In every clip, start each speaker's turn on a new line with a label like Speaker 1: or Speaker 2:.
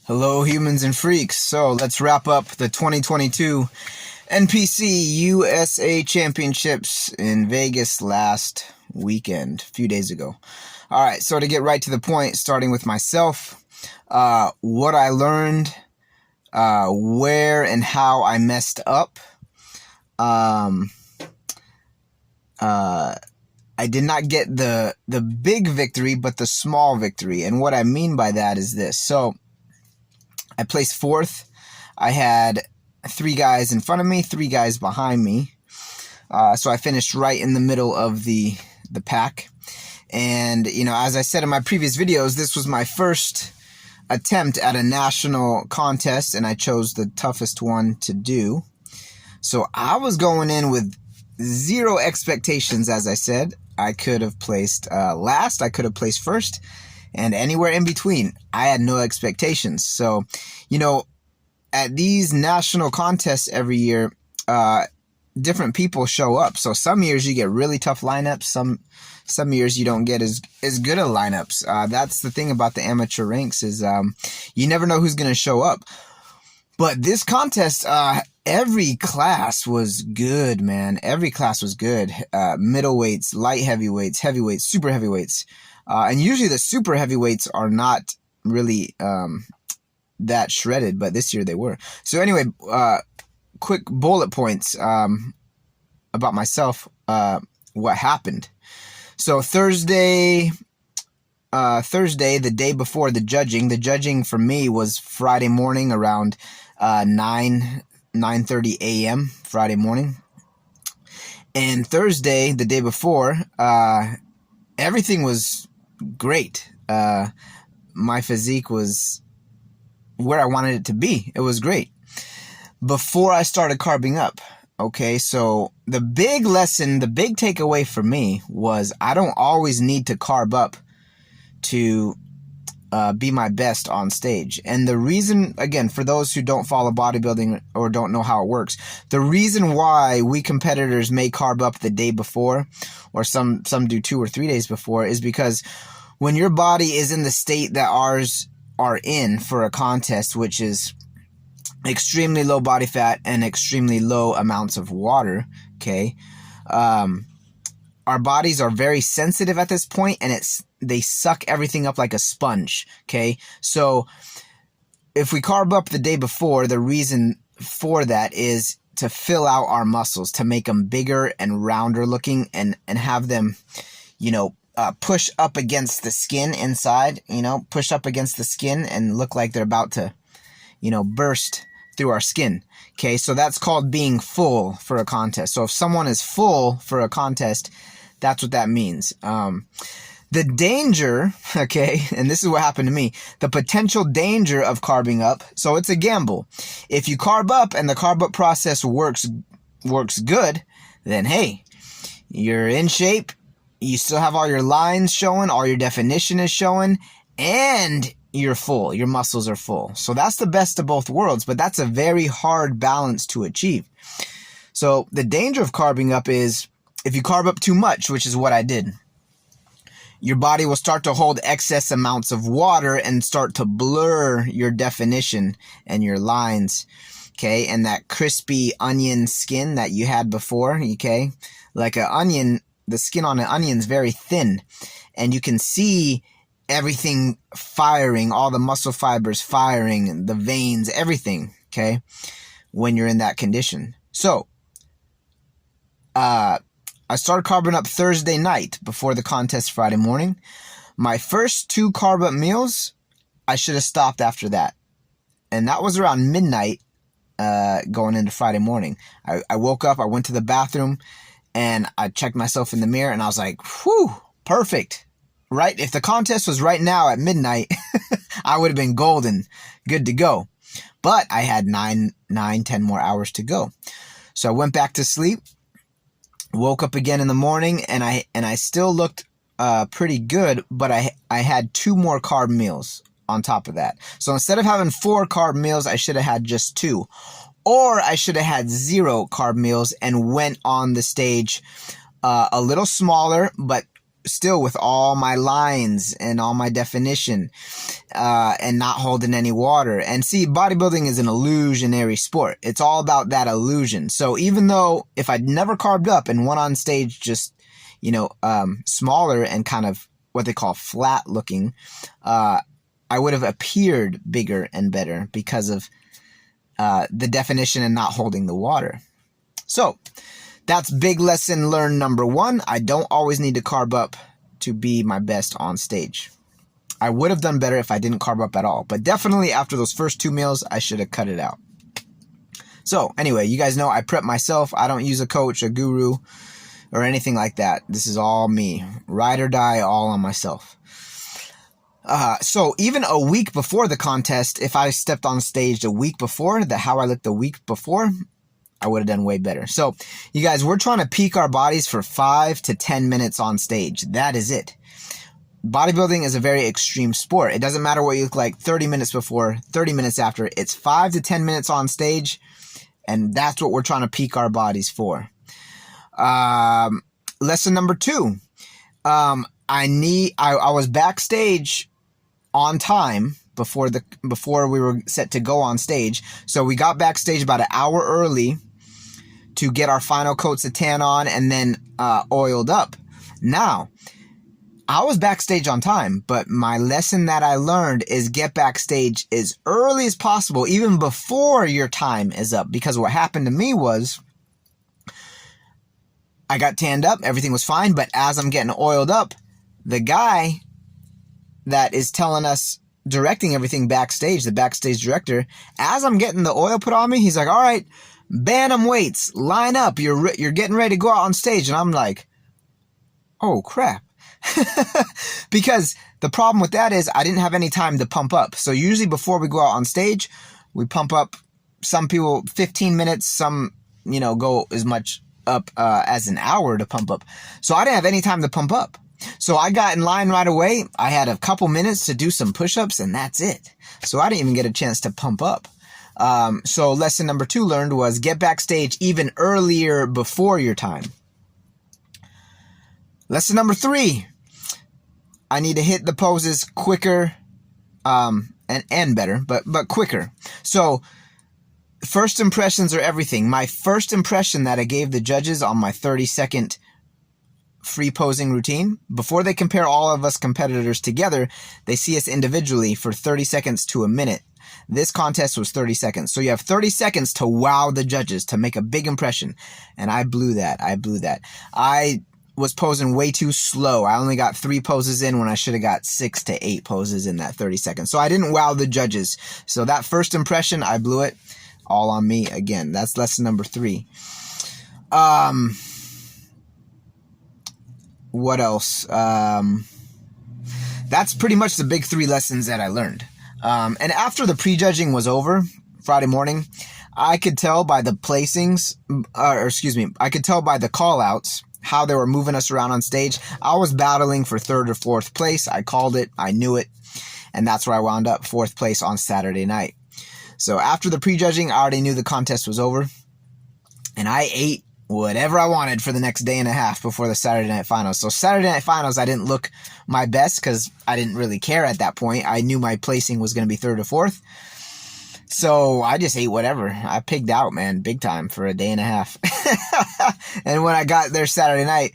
Speaker 1: Hello, humans and freaks. So let's wrap up the 2022 NPC USA Championships in Vegas last weekend, a few days ago. All right, so to get right to the point, starting with myself, what I learned, where and how I messed up. I did not get the big victory, but the small victory. And what I mean by that is this. So I placed fourth. I had 3 guys in front of me, 3 guys behind me. So I finished right in the middle of the pack. And, you know, as I said in my previous videos, this was my first attempt at a national contest, and I chose the toughest one to do. So I was going in with 0 expectations, as I said. I could have placed last, I could have placed first, and anywhere in between. I had no expectations. So, you know, at these national contests every year, different people show up. So some years you get really tough lineups. Some years you don't get as good of lineups. That's the thing about the amateur ranks is you never know who's going to show up. But this contest, every class was good, man. Every class was good. Middleweights, light heavyweights, heavyweights, super heavyweights. And usually the super heavyweights are not really that shredded, but this year they were. So anyway, quick bullet points about myself, what happened. So Thursday, the day before the judging for me was Friday morning around 9:30 a.m. Friday morning. And Thursday, the day before, everything was great. My physique was where I wanted it to be. It was great. Before I started carbing up, okay, so the big lesson, the big takeaway for me was I don't always need to carb up to be my best on stage. And the reason, again, for those who don't follow bodybuilding or don't know how it works, the reason why we competitors may carb up the day before, or some do 2 or 3 days before, is because when your body is in the state that ours are in for a contest, which is extremely low body fat and extremely low amounts of water, okay, our bodies are very sensitive at this point, and they suck everything up like a sponge, okay? So if we carb up the day before, the reason for that is to fill out our muscles, to make them bigger and rounder looking, and have them, you know, push up against the skin inside, you know, push up against the skin and look like they're about to, you know, burst through our skin. Okay, so that's called being full for a contest. So if someone is full for a contest, that's what that means. The danger, okay, and this is what happened to me, the potential danger of carbing up, so it's a gamble. If you carb up and the carb up process works good, then hey, you're in shape, you still have all your lines showing, all your definition is showing, and you're full, your muscles are full. So that's the best of both worlds, but that's a very hard balance to achieve. So the danger of carbing up is if you carb up too much, which is what I did, your body will start to hold excess amounts of water and start to blur your definition and your lines, okay? And that crispy onion skin that you had before, okay? Like an onion, the skin on an onion is very thin, and you can see everything firing, all the muscle fibers firing, the veins, everything, okay, when you're in that condition. So, I started carbing up Thursday night before the contest Friday morning. My first 2 carb up meals, I should have stopped after that. And that was around midnight going into Friday morning. I woke up, I went to the bathroom, and I checked myself in the mirror, and I was like, whew, perfect. Right? If the contest was right now at midnight, I would have been golden, good to go. But I had 10 more hours to go. So I went back to sleep, woke up again in the morning, and I still looked pretty good, but I had 2 more carb meals on top of that. So instead of having 4 carb meals, I should have had just 2. Or I should have had 0 carb meals and went on the stage a little smaller, but still with all my lines and all my definition, and not holding any water. And see, bodybuilding is an illusionary sport. It's all about that illusion. So even though if I'd never carved up and went on stage just, smaller and kind of what they call flat looking, I would have appeared bigger and better because of the definition and not holding the water. So that's big lesson learned number 1. I don't always need to carb up to be my best on stage. I would have done better if I didn't carb up at all, but definitely after those first 2 meals, I should have cut it out. So anyway, you guys know I prep myself. I don't use a coach, a guru, or anything like that. This is all me. Ride or die, all on myself. So even a week before the contest, if I stepped on stage a week before, how I looked the week before, I would have done way better. So you guys, we're trying to peak our bodies for 5 to 10 minutes on stage. That is it. Bodybuilding is a very extreme sport. It doesn't matter what you look like 30 minutes before, 30 minutes after. It's 5 to 10 minutes on stage, and that's what we're trying to peak our bodies for. Lesson number 2. I was backstage on time before we were set to go on stage. So we got backstage about an hour early to get our final coats of tan on and then oiled up. Now, I was backstage on time, but my lesson that I learned is get backstage as early as possible, even before your time is up. Because what happened to me was I got tanned up, everything was fine, but as I'm getting oiled up, the guy that is telling us, directing everything backstage, the backstage director, as I'm getting the oil put on me, he's like, all right, bantam weights, line up, you're getting ready to go out on stage. And I'm like, oh crap. Because the problem with that is I didn't have any time to pump up. So usually before we go out on stage, we pump up, some people 15 minutes, some, go as much up as an hour to pump up. So I didn't have any time to pump up. So I got in line right away. I had a couple minutes to do some push-ups and that's it. So I didn't even get a chance to pump up. So lesson number 2 learned was get backstage even earlier before your time. Lesson number 3, I need to hit the poses quicker, and better, but quicker. So first impressions are everything. My first impression that I gave the judges on my 30-second free posing routine, before they compare all of us competitors together, they see us individually for 30 seconds to a minute. This contest was 30 seconds. So you have 30 seconds to wow the judges, to make a big impression. And I blew that. I was posing way too slow. I only got 3 poses in when I should have got 6 to 8 poses in that 30 seconds. So I didn't wow the judges. So that first impression, I blew it. All on me again. That's lesson number 3. What else? That's pretty much the big 3 lessons that I learned. And after the prejudging was over, Friday morning, I could tell by the placings, I could tell by the call-outs, how they were moving us around on stage. I was battling for 3rd or 4th place. I called it. I knew it. And that's where I wound up, 4th place on Saturday night. So after the prejudging, I already knew the contest was over. And I ate whatever I wanted for the next day and a half before the Saturday night finals. So Saturday night finals, I didn't look my best because I didn't really care at that point. I knew my placing was going to be 3rd or 4th. So I just ate whatever. I pigged out, man, big time for a day and a half. And when I got there Saturday night,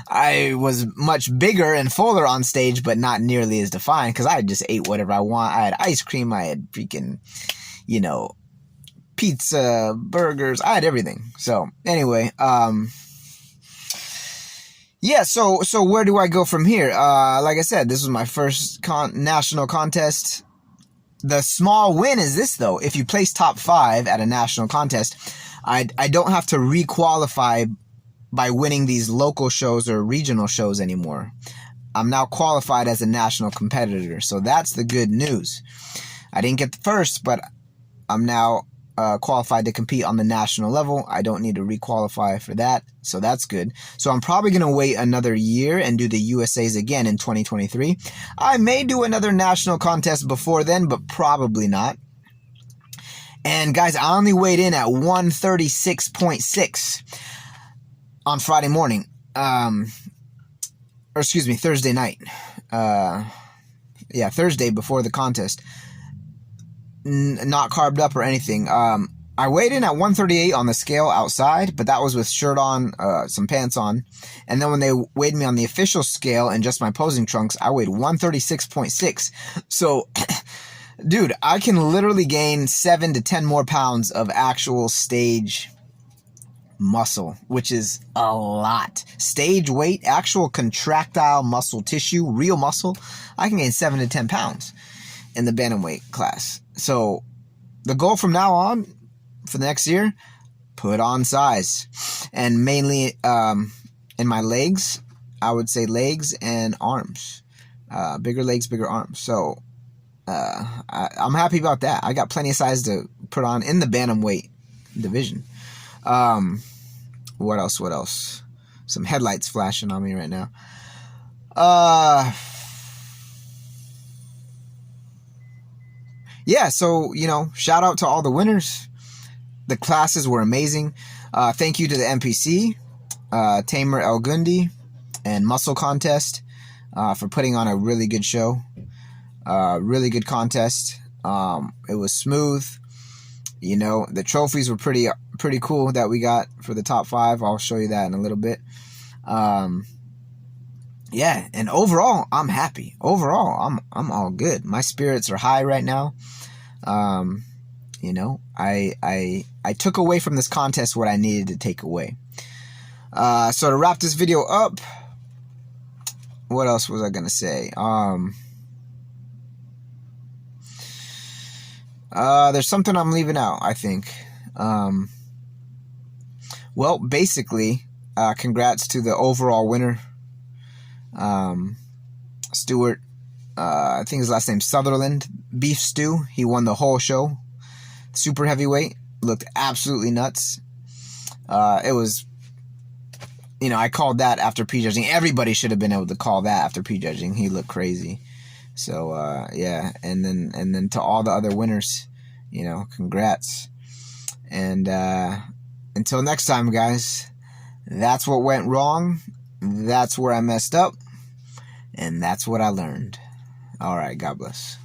Speaker 1: I was much bigger and fuller on stage, but not nearly as defined because I just ate whatever I want. I had ice cream. I had freaking, pizza, burgers. I had everything. So anyway, yeah, so where do I go from here? Like I said, this was my first national contest. The small win is this, though. If you place top 5 at a national contest, I don't have to re-qualify by winning these local shows or regional shows anymore. I'm now qualified as a national competitor, so that's the good news. I didn't get the first, but I'm now qualified to compete on the national level. I don't need to re-qualify for that, so that's good. So I'm probably going to wait another year and do the USAs again in 2023. I may do another national contest before then, but probably not. And guys, I only weighed in at 136.6 on Friday morning. or excuse me, Thursday night. Yeah, Thursday before the contest. Not carved up or anything. I weighed in at 138 on the scale outside, but that was with shirt on, some pants on. And then when they weighed me on the official scale and just my posing trunks, I weighed 136.6. So, dude, I can literally gain 7 to 10 more pounds of actual stage muscle, which is a lot. Stage weight, actual contractile muscle tissue, real muscle, I can gain 7 to 10 pounds in the bantamweight class. So the goal from now on for the next year, put on size. And mainly in my legs, I would say legs and arms. Bigger legs, bigger arms. So I'm happy about that. I got plenty of size to put on in the bantamweight division. What else? What else? Some headlights flashing on me right now. Yeah, so, you know, shout out to all the winners. The classes were amazing. Thank you to the NPC, Tamer El Gundi, and Muscle Contest for putting on a really good show. Really good contest. It was smooth. You know, the trophies were pretty cool that we got for the top 5. I'll show you that in a little bit. Yeah, and overall, I'm happy. Overall, I'm all good. My spirits are high right now. You know, I took away from this contest what I needed to take away. So to wrap this video up, what else was I gonna say? There's something I'm leaving out, I think. Well, basically, congrats to the overall winner, Stuart. I think his last name's Sutherland. Beef Stew. He won the whole show. Super heavyweight. Looked absolutely nuts. It was, you know, I called that after prejudging. Everybody should have been able to call that after prejudging. He looked crazy. So, yeah. And then to all the other winners, you know, congrats. And until next time, guys, that's what went wrong. That's where I messed up. And that's what I learned. All right, God bless.